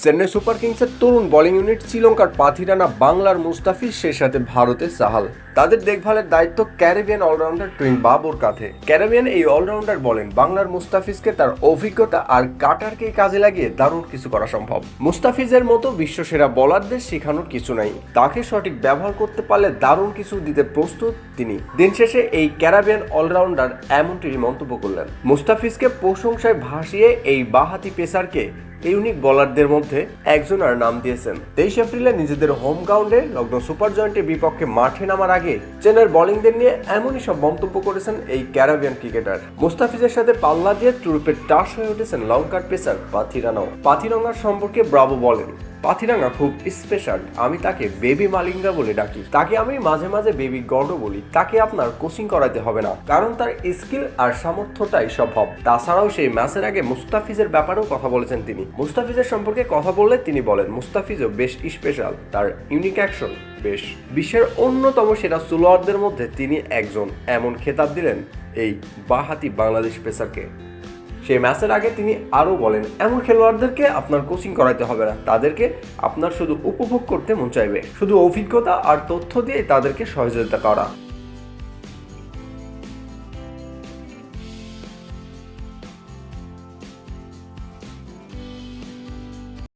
Chennai super কিংসের তরুণ bowling unit শ্রীলঙ্কার পাথিরানা, বাংলার মুস্তাফিজ, সেই সাথে ভারতের সাহাল। তাদের দেখভালের দায়িত্ব ক্যারিবিয়ান অলরাউন্ডার টুইন বাবুর কাঁধে। ক্যারিবিয়ান এই অলরাউন্ডার বলেন, বাংলার মুস্তাফিজকে তার অভিজ্ঞতা আর কাটারকে কাজে লাগিয়ে দারুণ কিছু করা সম্ভব। মুস্তাফিজের মতো বিশ্বসেরা বোলারদের শেখানোর কিছু নাই, তাকে সঠিক ব্যবহার করতে পারলে দারুণ কিছু দিতে প্রস্তুত তিনি। দিন শেষে এই ক্যারিবিয়ান অলরাউন্ডার এমনটি মন্তব্য করলেন। মুস্তাফিজকে প্রশংসায় ভাসিয়ে এই বাঁহাতি পেসারকে ইউনিক বোলারদের মধ্যে একজনের নাম দিয়েছেন। 23 এপ্রিলে নিজেদের হোম গ্রাউন্ডে লখনৌ সুপার জায়ান্টের বিপক্ষে মাঠে নামার আগে চেন্নাইয়ের বোলিংদের নিয়ে এমনই সব মন্তব্য করেছেন এই ক্যারিবিয়ান ক্রিকেটার। মুস্তাফিজের সাথে পাল্লা দিয়ে টুরুপের টাস হয়ে উঠেছেন লঙ্কার পেসার পাথিরানাও। পাথিরাঙ্গার সম্পর্কে ব্রাভো বলেন, পাথিরাঙ্গা খুব স্পেশাল, আমি তাকে বেবি মালিঙ্গা বলে ডাকি। তাকে আমি মাঝে মাঝে বেবি গডও বলি। তাকে আপনার কোচিং করাতে হবে না, কারণ তার স্কিল আর সামর্থ্যটাই সম্ভব। তাছাড়াও সেই ম্যাচের আগে মুস্তাফিজের ব্যাপারেও কথা বলেছেন তিনি। মুস্তাফিজের সম্পর্কে কথা বললে তিনি বলেন, মুস্তাফিজও বেশ স্পেশাল, তার ইউনিক অ্যাকশন বেশ। বিশ্বের অন্যতম সেরা স্লোয়ারদের মধ্যে তিনি একজন, এমন খেতাব দিলেন এই বাঁহাতি বাংলাদেশ পেসারকে। সেই ম্যাচের আগে তিনি আরও বলেন, এমন খেলোয়াড়দেরকে আপনার কোচিং করাইতে হবে না, তাদেরকে আপনার শুধু উপভোগ করতে মন চাইবে। শুধু অভিজ্ঞতা আর তথ্য দিয়ে তাদেরকে সহযোগিতা করা।